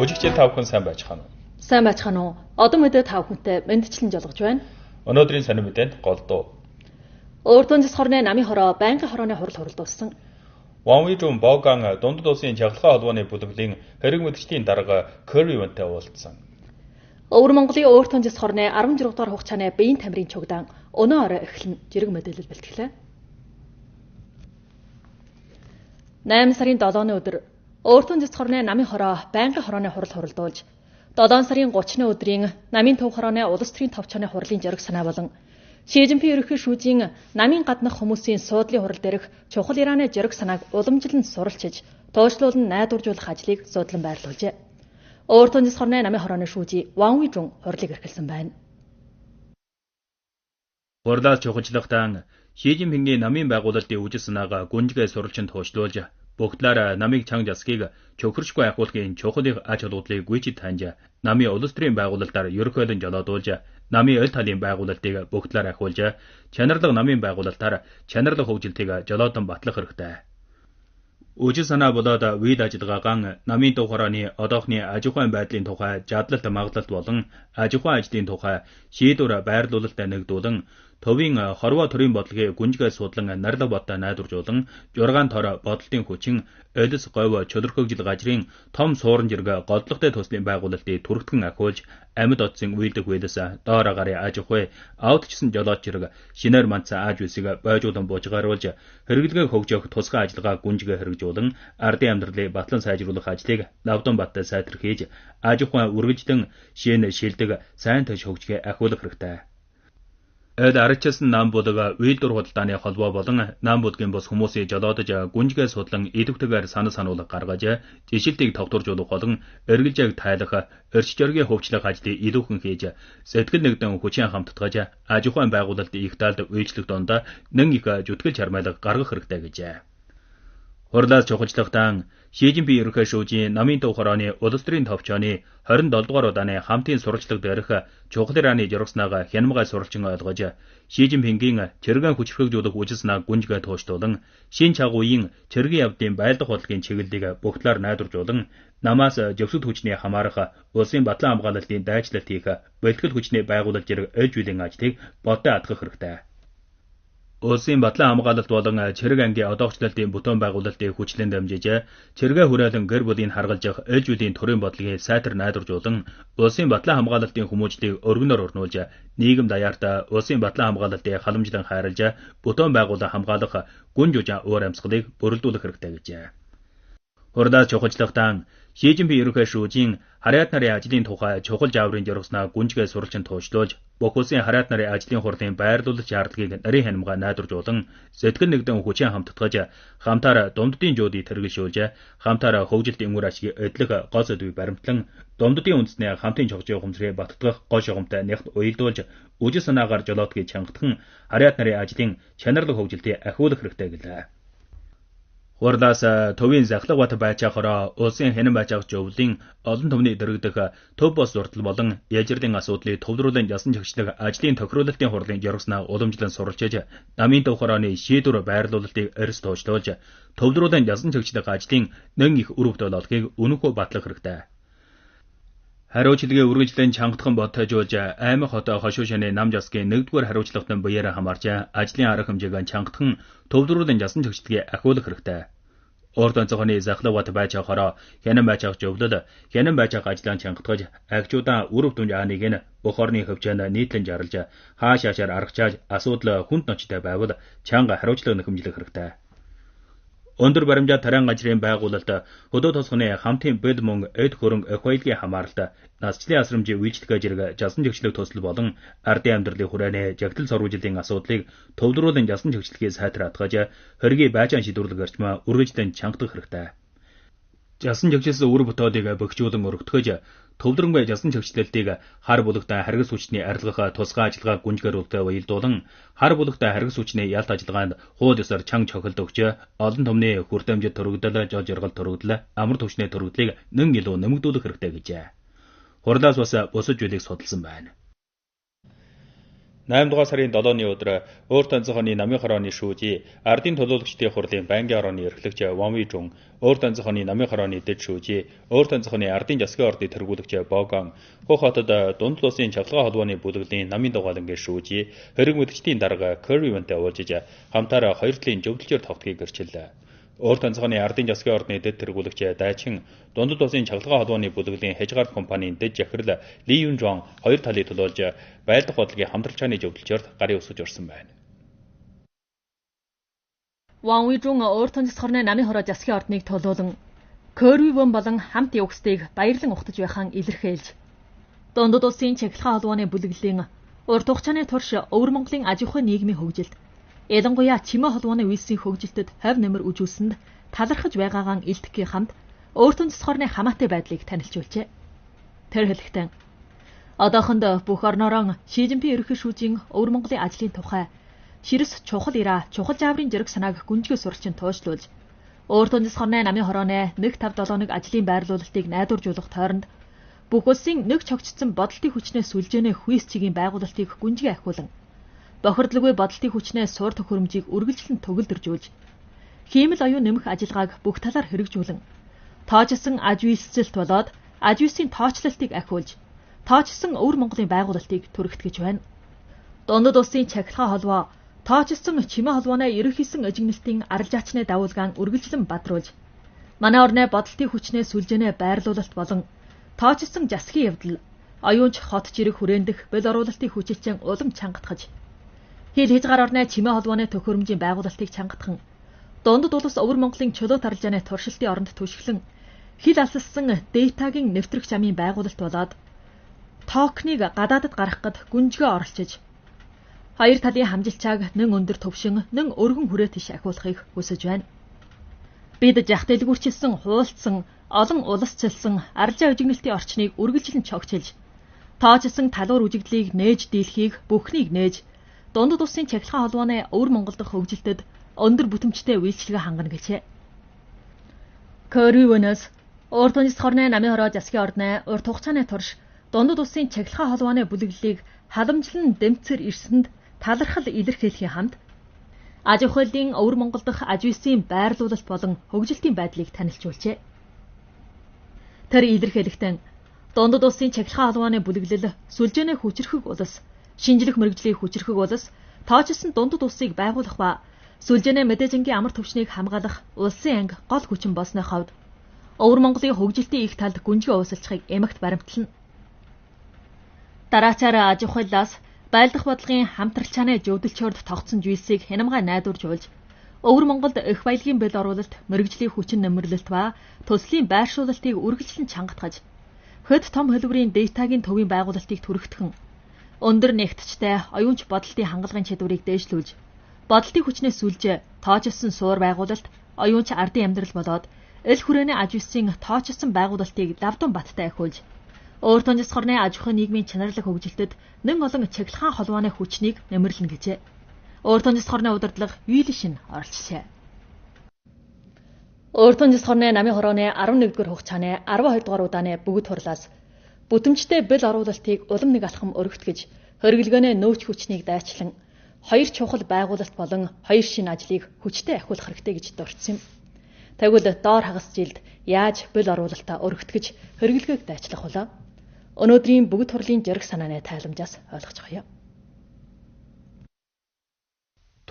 Бүжигчид та бүхэн сайн байцгаана уу? Сайн байцгаана уу? Одоо мэдээ та бүхэнтэй мэдчлэн жолгож байна. Өнөөдрийн сонир мэдээнд голдуу. Өөртөө засхорны намын хороо байнгын хорооны хурал хуралдуулсан. Ванвижун Боган дундад улсын чаглалын холбооны бүлэглэлийн хэрэг мэдчдийн дарга Curry-Вантай уулзсан. Өвөр Монголын өөртөө засхорны 16 дугаар хугацааны биеийн тамирын чугдаан өнөө орой эхлэн жирэг мэдээлэл бэлтгэлээ. 8 сарын 7-ны өдөр өөртөө засхорны намын хороо байнгын хорооны хурал хуралдуулж 7 сарын 30-ны өдрийн намын төв хорооны улс төрийн товчооны хурлын жирэг санаа болон Ши Жинпин ерөнхий шүүжийн намын гаднах хүмүүсийн суудлын хурал дээрх чухал Ираны жирэг санааг уламжлан суралцж, тооцоолон найдваржуулах ажлыг судлан байрлуулжээ. Өөртөө засхорны намын хорооны шүүжий Ванвижун хурлыг эрхэлсэн байна. Хурлаас чухалчлахтан Ши Жинпингийн намын байгуулалтын үжил санаага гүнжгээ суралцсан тооцоолж, бүгдлээр намыг чанга засгийг чөхөршгүй ахуулгын чухал ач холбогдлыг гүйцэд таньж, намын улс төрийн байгуулалтаар ерөнхийлөн жолоодуулж, намын аль талын байгуулалтыг бүгдлээр ахиулж, чанарлаг намын байгуулалтаар чанарлаг хөгжилтийг жолоодон батлах хэрэгтэй. Үжил санаа болоод үйл ажиллагаагаан намын төв хорооны одоохны аж ахуйн байдлын тухай жадлалт магадлалт болон аж ахуйн ажлын тухай шийдвэр байрлуулалтаа нэгдүүлэн төвийн хорвоо төрийн бодлогыг гүнжгээ судлан нарлаг бодтой найдваржуулан 6 тор бодлолтын хүчин элс говь чөлөрхөгжил гажрын том суурин жиргээ годлогтой төслийн байгуулалтыг түргэтгэн ахиулж амьд одсын үйлдэх үйлс доор гарын аж ахуй аутчсан жолооч жирэг шинээр манцсан ааж үйлсийг бойжуулан буужгаруулж хэрэглэгээ хөгжих тусгай ажиллагаа гүнжгээ хэрэгжүүлэн ардын амьдралыг батлан сайжруулах ажлыг навдан баттай сайтар хийж аж ахуйн үргэлжлэн шинэ шилдэг сайн төш хөгжихээ ахиулах хэрэгтэй. Эд арчилсан нам бүлэг үйлдвэр худалдааны холбоо болон нам бүлгийн бус хүмүүсийг жолоодож гүнжгээ судлан идэвхтэйгээр санал сануулга гаргаж жишилтийг тогтворжуулах болон эргэлжээг тайлах, эрч жиргээ хөгжлөх ажлыг илүүхэн хийж сэтгэл нэгдэн хүчин хамтдагж аж ахуйн байгуулалт их талд үйлчлэх донд нэн их зүтгэл чармайлга гаргах хэрэгтэй гэжээ. Хурлаас чухалчлахтан Ши Жинпин ерөнхий шүүжийн намын төв хорооны улс төрийн товчооны 27 дугаар удааны хамтын сурвалжлага дээрх чухал Ираны жирэг санаага хянамгай сурвалжин ойлгож, Ши Жинпингийн чиргэн хүчрхэгжүүлэх үжил санааг гүнжгээ тууштуулан, шин чагуугийн чиргэн явдлын байлдах бодлогын чиглэлийг бүгдлээр найдваржуулан, намаас зөвсөд хүчний хамаарах, улсын батлан хамгаалалтын дайчлалт хийх, бэлтгэл хүчний байгуулалт зэрэг ээлж үлийн ажлыг бодтой атгах хэрэгтэй. Улсын батлан хамгаалалт болон чирэг ангийн одоогчлалтын бүтээн байгуулалтыг хүчлэн дамжиж, чиргээ хүрээлэн гэр бүлийн харгалзах ээлж үлийн төрийн бодлогыг сайтар найдваржуулан, улсын батлан хамгаалалтын хүмүүжлийг өргөнөөр орнуулж, нийгэм даяарт улсын батлан хамгаалалтыг халамжлан хайрлаж, бүтээн байгуулан хамгаалах гүн жужаан уур амьсгалыг бүрэлдүүлэх хэрэгтэй гэжээ. Хурлаас чухалчлахтан Ши Жинпин ерөнхий шүүжийн харьяат нарын ажлын тухай чухал жаврын жирэг санааг гүнжгээ суралцсан тооцоолж, бүх улсын харьяат нарын ажлын хурлын байрлуулалт шаардлагыг нарийн хянамгай найдваржуулан, сэтгэл нэгдэн хүчин хамтдагж, хамтаар дунддын жуудыг тэргэлшүүлж, хамтаар хөгжилтийн үр ашгийг эдлэх гол сэдвийг баримтлан, дунддын үндэснээ хамтын чухал ухамсарыг баттгах гол шугамтай нягт уялдуулж, үжил санаагаар жолоодгийг чангатхан харьяат нарын ажлын чанарлаг хөгжилтийг ахиулах хэрэгтэй гэлээ. Хурлаас төвийн захлаг бат байцаагаараа улсын хянан байцаагч өвлийн олон түвний дэрэгдэх төв бос зурдал болон яжирлын асуудлыг төвлөрүүлэн ясан чигчлэг ажлын тохируулалтын хурлын жирэг санаа уламжлан суралцж, намын төв хорооны шийдвэр байрлуулалтыг эрс тооцоолж, төвлөрүүлэн ясан чигчлэг ажлын нэн их үр хөвтөл олохыг үнэнхүү батлах хэрэгтэй. Хариуцлагын үргэлжлэн чангатхан бодтойжуулж, аймаг хот хошуу шаны нам засгийн 1-р хариуцлагатан буяараа хамаарч, ажлын арга хэмжээг чангатхан төвлөрүүлэн ясан чигчлэгийг ахиулах хэрэгтэй. Өөртөө цохны захлаг бат байцаагаараа хянан байцаагч өвлөл, хянан байцааг ажлаа чангатгаж, агчуудаа үр хөвтөнд ааныг нь бүх орны хөвчөнд нийтлэн жарлаж, хаашаашаар аргачааж асуудал хүнд ночтой байвал чанга хариуцлага нэхэмжлэх хэрэгтэй. Өндөр баримжаа тарайн газрын байгуулалт хөдөө тосгоны хамтын бэл мөн эд хөрөнгө эх баялагын хамааралт, насчлын асрамжийн үйлчлэгээ зэрэг жасан чигчлэг төсөл болон ардын амьдралын хүрээний жагтал сурвалжлын асуудлыг төвлөрүүлэн жасан чигчлэгийг сайтар хатгаж, хэргийн байцаан шийдвэрлэх зарчмаа үргэлжлэн чангадах хэрэгтэй. Жасан чигчлэлсэн үр бүтээлийг бөхжүүлэн өргөтгөж, төвлөрөнгөө жасан чигчлэлтийг хар бүлэгтээ харгас хүчний арилгах тусгай ажиллагаа гүнжгээрүүлэлтэд уялдуулан, хар бүлэгтээ харгас хүчний ялт ажиллагаанд хууль ёсоор чанга чохилт өгч, олон түмний хүртээмжид төрөгдөл, жол жаргал төрөгдөл, амар төвчний төрөгдлийг нэн илүү нэмэгдүүлэх хэрэгтэй гэжээ. Хурлаас бас бусад зүйлийг судалсан байна. 8 дугаар сарын 7-ны өдөр Өөрт онцгойн намын хорооны шүүжий ардын төлөөлөгчдийн хурлын байнгын орооны эрхлэгч Ван Уйжун, Өөрт онцгойн намын хорооны дэд шүүжий Өөрт онцгойн ардын засгийн ордын тэргүүлэгч Боган, Хөх хотод Дундад улсын чавлгаа холбооны бүлэглэлийн намын дугаалангийн шүүжий хэрэг мэдгчдийн дарга Кэрвивэнтэй уулзаж хамтаараа хоёр талын зөвлөлтөөр тогтгийг гэрчиллээ. Өөрт онцгойн ардын засгийн ордны дэд тэргүүлэгч Дайчин, Дундад улсын чавлгаа холбооны бүлэглэлийн хязгаар компанийн дэд захирал Ли Юнжон хоёр талыг төлөөлж байлдах бодлогын хамтралчааны зөвлөлтөөр гарын өсөж орсон байна. Ван Уйжун Өөрт онцгойн намын хороо засгийн ордныг төлөөлөн Кэрвивэн болон хамт явгсдыг баярлан ухтаж байхаан илэрхийлж Дундад улсын чахилгаан холбооны бүлэглэлийн урт хугацааны турш Өвөр Монголын аж ахуйн нийгмийн хөгжилд ялангуяа чимээ холбооны үйлсийн хөгжилтэд хувь нэмэр үзүүлсэнд талархаж байгаагаан илтгэхийн хамт Өөрт онцгойн хамаатай байдлыг танилцуулжээ. Тэр хэлэхдээ одоохонд бүх орноороо Ши Жинпин ерөнхий шүүжийн Өвөр Монголын ажлын тухай ширэс чухал ираа чухал жааврын зэрэг санааг гүнжгий сурчин туушлуулж Өөрт онцгойн намын хорооны 1-5-7 ажлын байрлуулалтыг найдваржуулах тойронд бүх улсын нэг чогцсон бодолтын хүчнээ сүлжээнэ хүйс чигийн байгуулалтыг гүнжгий ахиулан бохирдлоггүй бодолтын хүчнээ суур төхөөрөмжийг үргэлжлэн төгөлдржүүлж хиймэл оюун нэмэх ажиллагааг бүх талаар хэрэгжүүлэн тоочсон аж үйлсэлт болоод аж үйлсийн тоочлолтыг ахиулж тоочсон Өвөр Монголын байгуулалтыг түргэтгэж байна. Дундад улсын чахилгаан холбоо тоочсон чимээ холбооны ерөнхийсэн ажигналтын аралжаачны дагуулгаан үргэлжлэн бадруулж манай орны бодолтын хүчнээ сүлжээнэ байрлуулалт болон тоочсон засгийн явдал оюунч хот жирэг хүрэндэх бэл оруулалтын хүчилчэн улам чангатгаж хил хязгаар орны чимээ холбооны төхөөрөмжийн байгуулалтыг чангатхан Дундад улс Өвөр Монголын чөлөө таралжааны туршилтын оронд түшиглэн хил алсалсан дэйтагийн нэвтрэх замын байгуулалт болоод токныг гадаадд гаргахад гүнжгөө оролцож хоёр талын хамжилчааг нэн өндөр төвшин нэн өргөн хүрээ тийш ахиулахыг хүсэж байна. Бид жах дэлгүүрчилсэн хуулцсан олон улс цэлсэн арилжаа үжигнэлтийн орчныг үргэлжлэн чогчилж тоочсон талуур үжигдлийг нээж дийлхийг бүхнийг нээж Дундад улсын чахилгаан холбооны Өвөр Монгол дахь хөгжилтэд өндөр бүтэмжтэй үйлчлэгээ хангана гэжээ. Кэрвивэнээс Өөрт онцгойн намын хороо засгийн ордны урт хугацааны турш Дундад улсын чахилгаан холбооны бүлэглэлийг халамжлан дэмцэр ирсэнд талархал илэрхийлэхийн хамт аж ахуйлын Өвөр Монгол дахь аж үйлсийн байрлуулалт болон хөгжилтийн байдлыг танилцуулжээ. Тэр илэрхийлэхдээ Дундад улсын чахилгаан холбооны бүлэглэл сүлжээнэ хүчрхэг улс, шинжлэх мэргэжлийн хүчрхэг улс, тоочсон Дундад улсыг байгуулах ба сүлжээнэ мэдээжингийн амар төвчнийг хамгаалах улсын анги гол хүчин болсны хавьд Өвөр Монголын хөгжилтийн их талд гүнжгий уусалцахыг эмэгт баримтлана. Дараачаар аж ахуйлаас байлдах бодлогын хамтралчааны зөвдөлчөөрд тогтсон зүйлсийг хянамгай найдваржуулж Өвөр Монголд их баялагын бэл оруулалт, мэргэжлийн хүчин нэмэрлэлт ба төслийн байршуулалтыг үргэлжлэн чангатгаж хөд том хөлбөрийн дэйтагийн төвийн байгуулалтыг түргэтгэн өндөр нэгтчтэй оюунч бодолтын хангалтын чадварыг дээшлүүлж бодолтын хүчнээ сүлж тоочсон суур байгуулалт, оюунч ардын амьдрал болоод эл хүрээний аж үйлсийн тоочсон байгуулалтыг лавдун баттай ахиулж Өөрт онцгойн аж ахуйн нийгмийн чанарлаг хөгжилтэд нэн олон чахилгаан холбооны хүчнийг нэмэрлэнэ гэжээ. Өөрт онцгойн удирдлага Вилишин оролцжээ. Өөрт онцгойн намын хорооны 11-р хугацааны 12-р удааны бүгд хурлаас бүтэмжтэй бэл оруулалтыг улам нэг алхам өргөтгөж хоригдлогооны нөөц хүчнийг дайчлан хоёр чухал байгуулалт болон хоёр шинэ ажлыг хүчтэй ахиулах хэрэгтэй гэж дурдсан юм. Тэгвэл доор хагас жилд яаж бэл оруулалтаа өргөтгөж хоригдлогыг дайчлах вэ? Өнөөдрийн бүгд хурлын зэрэг санааны тайламжаас ойлгоцгоё.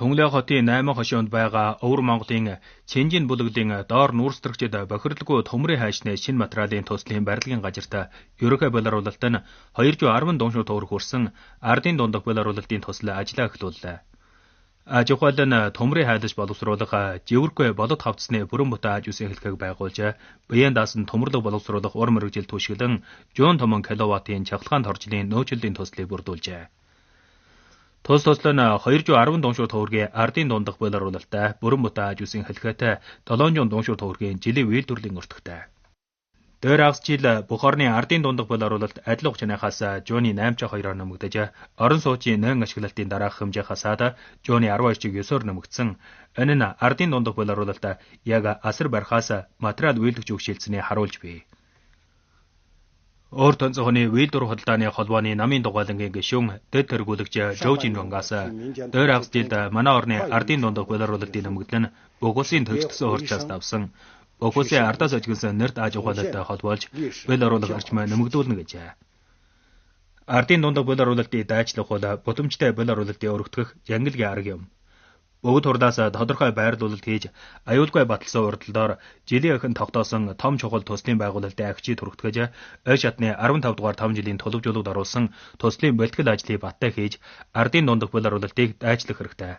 Түнглээ хотын 8 хошоонд байгаа Өвөр Монголын Чэнжин бүлэглэлийн доор нүүрстрэгчид бохирдлоггүй төмрийн хайшны шинэ материалын төслийн барилгын газарт ерөнхий бэл оруулалт нь 210 дуушуу төгрөг хүрсэн ардын дундах бэл оруулалтын төсөл ажиллаа эхлүүллээ. Аж ахуйл нь төмрийн хайлж боловсруулах живэрхгүй болот хавцсны бүрэн бүтэн аж үсийн хэлхэг байгуулж биеийн даасан төмөрлөг боловсруулах ур мэргэжил түшиглэн 100 томон киловаттын чавлгаан торжлын нөөцлөлийн төслийг бүрдүүлжээ. Төсөл нь 210 дуушуу төгрөгийн ардын дундах бэл оруулалттай бүрэн бүтэн аж үсийн хэлхэтэй 700 дуушуу төгрөгийн жилийн үйлдвэрлэлийн өртөгтэй. Дээр агс жил бүх орны ардын дундах бэл оруулалт адил хугацаанаас жууны 8-2-оор нэмэгдэж, орон сууцын нэн ашиглалтын дараах хэмжээ хасаад жууны 12-9-оор нэмэгдсэн. Энэ нь ардын дундах бэл оруулалт яг асар барихаас материал үйлдвэрч өгшилцсэний харуулж бий. Өөрт онцгоны үйлдвэр худалдааны холбооны намын дугаалангийн гишүүн дэд тэргүүлэгч Жожин Ронгаас дээр хагас жилд манай орны ардын дундах болируулалтын нэмэгдэл нь бүх улсын төгсгсөн хурцлаас давсан бүх улсын ардаас ажигласан нэрт аж ахуйнтай холбоолж болируулах орчмоо нэмэгдүүлнэ гэжээ. Ардын дундах болируулалтыг дайчлах бол будамжтай болируулалтыг өргөтгөх jangalгийн арга юм. Бүгд хурлаас тодорхой байрлуулалт хийж аюулгүй баталсан уралдаар жилийн охин тогтоосон том чухал төслийн байгуулалтын агчид хүргэтгэж ой шатны 15 дугаар 5 жилийн төлөвлөлтөд оруулсан төслийн бэлтгэл ажлыг баттай хийж ардын дундах болируулалтыг дайчлах хэрэгтэй.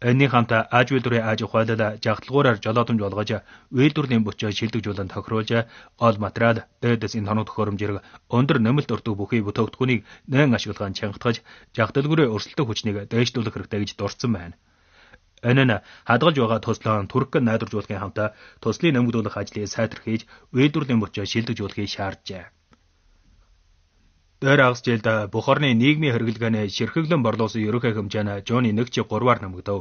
Энэний хамт аж үйлдвэрийн аж ахуйлал жагтлагуураар жолоодомж болгож үйлдвэрийн бүчөө шилдэгжүүлэн тохируулж гол материал дээдэс энэ тоног төхөөрөмжийг өндөр нэмэлт өртөг бүхий бүтээгдэхүүнийг нэн ашиглахын чангатгаж жагтлагуурын өрсөлдөх хүчнийг дээшлүүлэх хэрэгтэй гэж дурдсан байна. Энэ нь хадгалж байгаа төслөө түрк найдваржуулахын хамт төслийн нэмэгдүүлэх ажлыг сайтар хийж үйлдвэрийн бүчөө шилдэгжүүлэхийг шаарджээ. Дээр хагас жилд бүх орны нийгмийн хэрэглгээний ширхэглэн борлуулсан ерөнхий хэмжээ нь жууны 1/3-аар нэмэгдэв.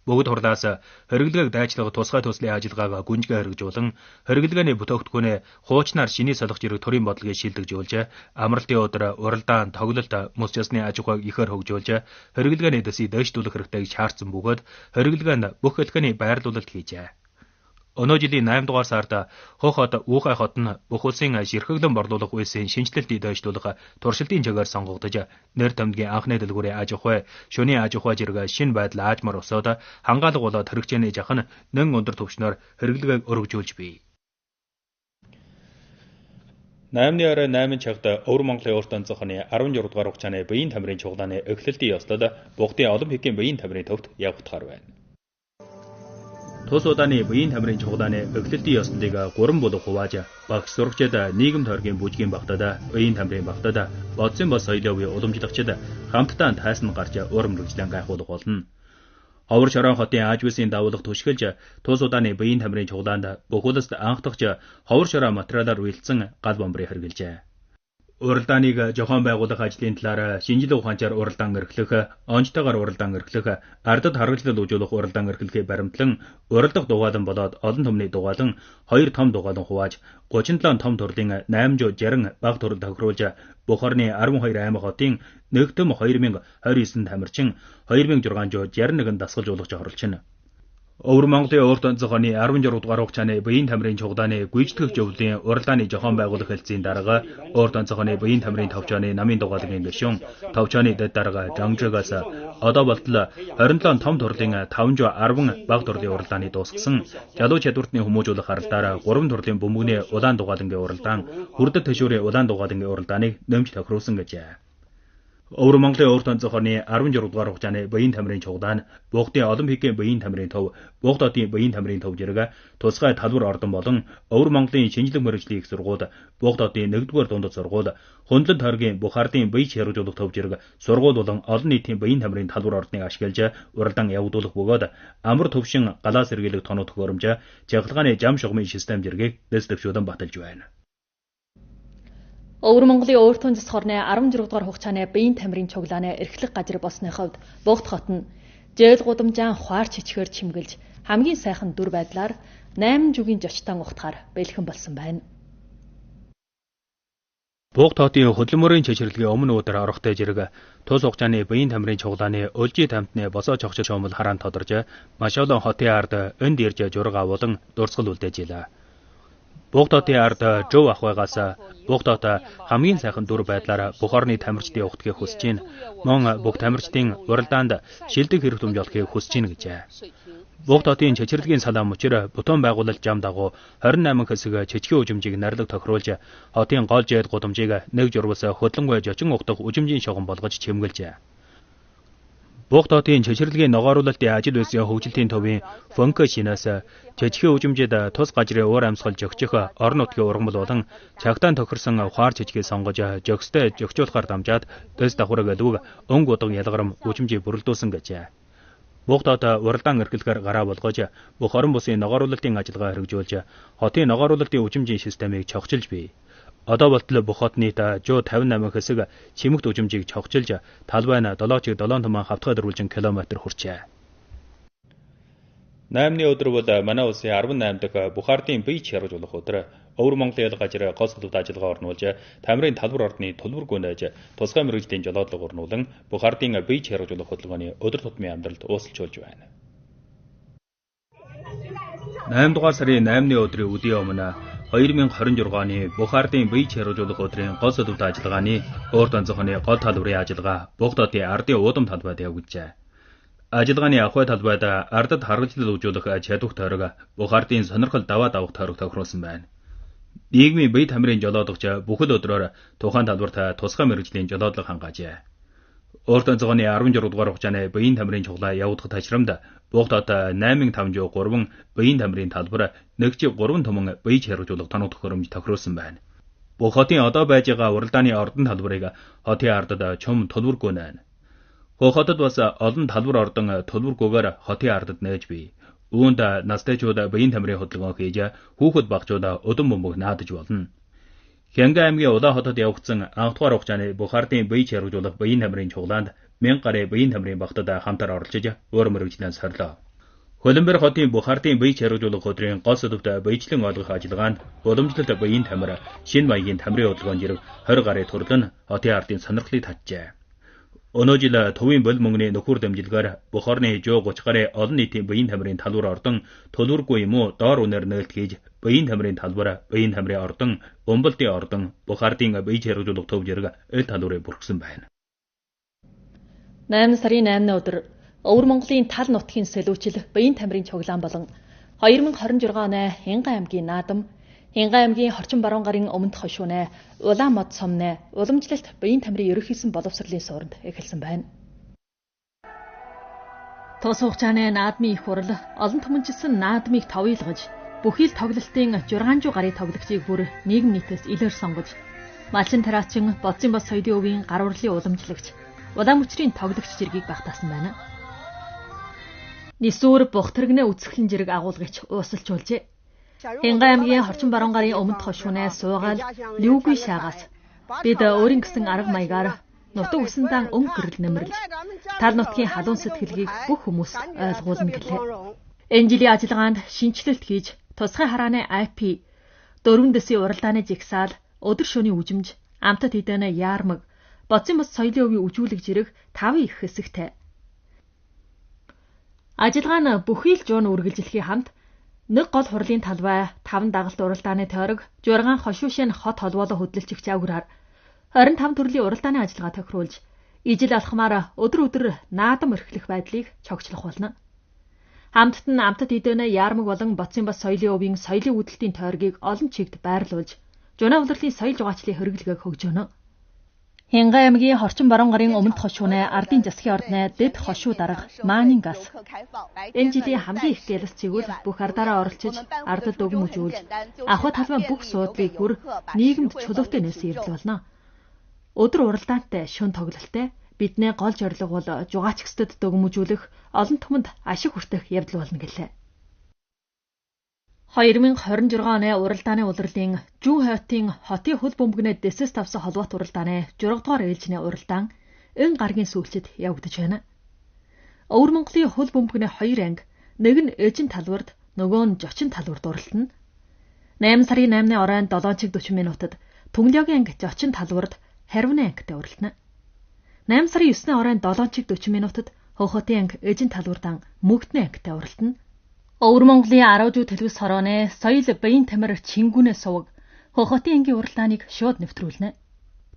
Бүгд хурлаас хэрэглээг дайчлах тусгай төслийн ажиллагааг гүнжгээ хэрэгжүүлэн хэрэглгээний бүтээгдэхүүнээ хуучнаар шиний солих зэрэг төрийн бодлогыг шилдэгжүүлж амралтын өдөр уралдаан тоглолт мөс ёсны аж ахуйг ихээр хөгжүүлж хэрэглгээний дэсийг дэвшүүлэх хэрэгтэйг шаардсан бөгөөд хэрэглгээнд бүх хэлхээний байрлуулалт хийжээ. Өнөө жилийн 8 дугаар сард хохот уухай хот нь бүх улсын ширхэглэн борлуулах үйлсийн шинжилэлтийг дайшлуулах туршилтын чигээр сонгогдож нэр томдгийн анхны дэлгүүрийн аж ахуй, шөнийн аж ахуй зэрэг шинэ байдал аажмаар усоод хангаалга болоод хэрэгжээний жахан нэн өндөр түвшнээр хэрэглээг өргөжүүлж бий. 8-ны орой 8 цагт Өвөр Монголын урт онцгойн 16 дугаар хугацааны биеийн тамирын чугалааны эхлэлтийн ёслол Бухтын Олимпикийн биеийн тамирын төвд явагдахаар байна. Тус удааны биеийн тамирын чугалааны эхлэлтийн ёслолыг 3 болох хувааж багш сурагчид нийгэм тойргийн бүжгийн багтад биеийн тамирын багтад бодсон бос соёлын үе уламжлагчид хамтдаа тайсан гарч урам мэргэжлэн гайхуулах болно. Ховор Шорон хотын Аажвэсийн дагуулга түшгэлж тус удааны биеийн тамирын чугалаанд бүх улсад анхдагч Ховор Шорон материалаар үйлдсэн гал бомбрыг хэрэгжилжээ. Уралдааныг зохион байгуулах ажлын талаар шинжилгээ ухаанчаар уралдаан эрхлэх, онцтойгоор уралдаан эрхлэх, ардад харгалзал үзүүлэх уралдаан эрхлэхийг баримтлан уралдах дугаалan болоод олон түмний дугаалan 2 том дугаалan хувааж 37 том төрлийн 860 баг төрөл тохируулж бүх орны 12 аймаг хотын нэгтэм 2029 тамирчин 2661 дасгалжуулагч оролцно. Өвөр Монголын урт онцгойн 16 дугаар хугацааны биеийн тамирын чугалааны гүйцэтгэх зөвлөлийн уралдааны зохион байгуулах хэлцээний дарга урт онцгойн биеийн тамирын товчооны намын дугаалгын гишүүн товчооны дэд дарга Жангжагаас одоо болтол 27 том төрлийн 510 баг төрлийн уралдааны дуусгасан залуу чадвартны хүмүүжүүлэх аралдаар 3 төрлийн бөмбөгний улаан дугаалангийн уралдаан хүрдэт тэшүүрийн улаан дугаалангийн уралдааныг нэмж тохируулсан гэжээ. Өвөр Монголын урт онцгойн 16 дугаар хугацааны биеийн тамирын чугалаан Бухтын Олимпикийн биеийн тамирын төв, Бухт хотын биеийн тамирын төв зэрэг тусгай талбар ордон болон Өвөр Монголын шинжлэх мэргэжлийн их сургууль, Бухт хотын 1-р дундад сургууль, Хөндлөн тойргийн бүх ардын бие хэрэгжүүлэх төв зэрэг сургууль болон олон нийтийн биеийн тамирын талбар ордныг ашиглаж уралдаан явагдуулах бөгөөд амар төвшин галаас сэргийлэх тоног төхөөрөмж, чахалгааны зам шугамын систем зэргийг дэс дэвшүүлэн баталж байна. Өвөр Монголын өөртөө засхорны 16 дугаар хугацааны биеийн тамирын чугалааны эрхлэх газар болсны хувьд Бухт хот нь жээл гудамжаан хуар чичгээр чимгэлж хамгийн сайхан дүр байдлаар 8 жүгийн зочдон ухтахаар бэлхэн болсон байна. Бухт хотын хөдөлмөрийн чичирлэгийн өмнө өдөр орохтой зэрэг тус хугацааны биеийн тамирын чугалааны өлжий тамтны босоо чогчол шуумал хараан тодорж маш олон хотын ард энд ирж жураг агуулan дурсгал үлдээжээ. Бухт хотын ард жов ахвайгаас Бухт хот хамгийн сайхан дүр байдлаар бүх орны тамирчдын ухтгийг хүсэж байна. Мөн бүх тамирчдын уралдаанд шилдэг хэрэг хэмж олохыг хүсэж байна гэжээ. Бухт хотын чичирлэгийн салаан мөчөр бүтэн байгуулалт зам дагуу 28 хэсэг чичгийн үжимжийг нарилга тохируулж хотын гол жээл гудамжийг нэг журвас хөдлөнгөй жочин ухтах үжимжийн шугам болгож чимгэлжээ. Бухт хотын чичирлэгийн ногооруулалтын ажил үйлсийн хөгжилтийн төвийн Фонко шинээс чичгийн үжимжид тус газрын уур амьсгал жогчих орон нутгийн ургамал болон цагтаан тохирсон хуар чичгийг сонгож жогстой жогчуулахаар дамжаад дэс давхраг элвэг өнгө удаг ялгарам үжимжийг бүрэлдүүлсэн гэжээ. Бухт хот уралдаан эрхлэхээр гараа болгож бүх орон бүсийн ногооруулалтын ажиллагаа хэрэгжүүлж хотын ногооруулалтын үжимжийн системийг чогчилж бий. Одоо болтол бүх хот нийт 158 хэсэг чимэгт үжимжийг чогчилж талбайн 7-7 туман хавтгай дөрвөлжин километр хүрчээ. 8-ны өдөр бол манай улсын 18 дахь бүх ардын бие чаргуулах өдөр Өвөр Монголын ялгаач гол төлөвт ажиллагаа орнуулж, тамирын талбар ордны төлбөр гүнэж, тусгай мэргэжлийн жолоодлого орнуулан бүх ардын бие чаргуулах хөдөлгөөний өдөр тутмын амьдралд уусалж байна. 8 дугаар сарын 8-ны өдрийн үдийн өмнө 2026 оны бүх ардын бие чаргуулах өдрийн гол төлөвт ажиллагааны урд онцгойн гол талбарын ажиллагаа бүх хотын ардын уудам талбайд явагдажээ. Ажиллагааны ахуй талбайд ардад харгалзал үзүүлэх чадвар тойрог бүх ардын сонирхол даваа давах тойрог тохируулсан байна. Нийгмийн бие тамирын жолоодогч бүхэл өдрөөр тухайн талбарт тусгай мэргэжлийн жолоодлого хангаажээ. Урд онцгойн 16 дугаар хугацааны биеийн тамирын чухлаа явагдах ташрамд бүх хот 8503 биеийн тамирын талбар нэгж 3 түмэн бие чаргуулах тоног төхөөрөмж тохируулсан байна. Бүх хотын одоо байж байгаа уралдааны ордон талбарыг хотын ардад чум төлбөр гүнэн. Хотод бас олон талбар ордон төлбөргүйгээр хотын ардад нээж бий. Үүнд настайчууд биеийн тамирын хөдөлгөөн хийж хүүхэд багчууд өдөн бөмбөг наадаж болно. Хянга аймгийн Улаан хотод явагдсан анх дугаар хугацааны бүх ардын бие чаргуулах биеийн тамирын чуглаанд 1000 гаруй биеийн тамирын багтад хамтар оролцож өөр мэргэжлэн сорилоо. Хөлбөмбөр хотын бүх ардын бие чаргуулах өдрийн гол сэдвт биечлэн ойлгох ажиллагаанд уламжлалт биеийн тамир, шинэ маягийн тамирын хөдөлгөөн зэрэг 20 гаруй төрөл нь хотын ардын сонирхлыг татжээ. Өнөө жил төвийн бол мөнгөний нөхөр дамжилгаар бүх орны 130 гаруй олон нийтийн биеийн тамирын талбар ордон төлбөргүй юм уу доор үнээр нээлт хийж биеийн тамирын талбар, биеийн тамирын ордон, бомболтын ордон, бүх ардын бие чаргуулах төв зэрэг эл талбарыг бүрхсэн байна. 8 сарын 8-ны өдөр Өвөр Монголын тал нутгийн сэлүүчил биеийн тамирын чуглаан болон 2026 оны Хянган аймгийн наадам, Хянган аймгийн Хорчин баруун гарын өмнөд хошуунэ, Улаан мод сомнэ, уламжлалт биеийн тамирын ерөнхийсэн боловсролын суурьнд эхэлсэн байна. Тус хугацааны наадмын их хурал олон түмэнчилсэн наадмыг товъёлгож, бүхий л тоглолтын 600 гаруй тоглогчийг бүр нийгэм нийтээс илээр сонгож, малчин тариачин Бодсын бос соёлын өвийн гар урлын уламжлагч, улаан мөчрийн тоглогч зэргийг багтаасан байна. Нисүр бухтэргнэ үцгэлэн зэрэг агуулгыч уусалжуулжээ. Хянган аймгийн Хорчин баруун гарын өмнөд хошуунэ суугаал Лүгүй шаагаас бид өөрийн гэсэн арга маягаар нутаг усандаан гэрэл нэмэрлж тал нутгийн халуун сэтгэлгийг бүх хүмүүст ойлгуулна гэлээ. Энэ жилийн ажиллагаанд шинжилэлт хийж тусгай харааны IP 4 дэсийн уралдааны жигсаал, өдөр шөнийн үжимж, амтад хідэнэ яармаг, Бодсын бос соёлын өвийн үжүүлэг зэрэг 5 их хэсэгтэй. Ажиллагаа нь бүхий л жуун үргэлжлэхийн хамт нэг гол хурлын талбай, 5 дагалт уралдааны тойрог, 6 хошуушийн хот холбоолоо хөдөлгч агураар 25 төрлийн уралдааны ажиллагаа тохируулж, ижил алхмаар өдөр наадам эрхлэх байдлыг чогчлох болно. Хамтд нь амтад хідэнэ яармаг болон Бодсын бос соёлын өвийн соёлын үүдэлтийн тойргийг олон чигт байрлуулж, Жуна улирлын соёл жугаачлалын хэрэглэгээг хөгжөөнө. Хянган аймгийн Хорчин баруун гарын өмнөд хошуунэ, ардын засгийн ордны дэд хошуу дарга Маанин гас. Энэ жилийн хамгийн их гэлс цэгүүл бүх ардаараа оролцож, ардад өгм үзүүлж, ахуй талбай бүх суудлыг бүр нийгэмд чөлөөтэй нээсэн ирэл болно. Өдөр уралдаантай, шөнө тоглолттой бидний гол зорилго бол жугаачгчдад өгм үзүүлэх, олон түмэнд ашиг хүртэх явдал болно гэлээ. 2026 оны уралдааны улирлын Жүн хойтын хотын хөл бөмбөгнөө дэсэс тавсан холбоот уралдааны 6 дугаар ээлжний уралдаан энэ гаргийн сүүлчид явагдаж байна. Өвөр Монголын хөл бөмбөгнөө 2 анги, нэг нь эжин талбарт, нөгөө нь жочин талбарт уралдана. 8 сарын 8-ны оройн 7:40 минутад Түнглэгийн анги жочин талбарт Харвны ангитай уралдана. 8 сарын 9-ны оройн 7:40 минутад Хохотын анги эжин талбарт Мөгдний ангитай уралдана. Өвөр Монголын 10 жуу телевиз хорооны соёл биеийн тамир чингүүнээ суваг Хохотын ангийн уралдааныг шууд нэвтрүүлнэ.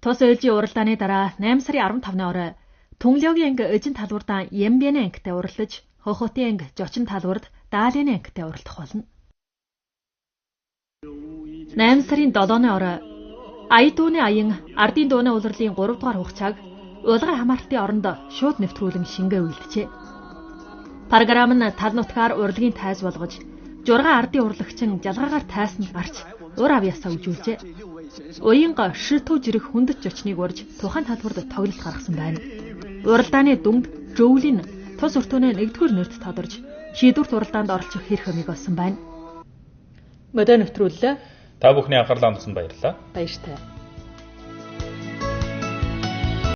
Тус ээлжийн уралдааны дараа 8 сарын 15-ны орой Түнглэгийн анги эжин талбарт Ямбяны ангитай уралдаж, Хохотын анги жочин талбарт Даалины ангитай уралдах болно. 8 сарын 7-ны орой Ая дууны аян ардын дууны улирлын 3 дугаар хугацааг улгай хамаарлтын оронд шууд нэвтрүүлэн шингээ үйлдэжээ. Програм нь тал нутгаар урлагийн тайз болгож, 6 ардын урлагчин жалгаагаар тайсанд гарч ур авьяасаа үжүүлжээ. Уянга шитүү жирэх хүндэт жочныг урьж тухайн талбарт тоглолт гаргасан байна. Уралдааны дүнд Жөвлин тус өртөөнөө 1-р нэрт тодорж, шийдвэрт уралдаанд оролцох хэрэг хөмийг олсон байна. Модон нэвтрүүллээ. Та бүхний анхаарлаа хандсан баярлалаа. Баяртай.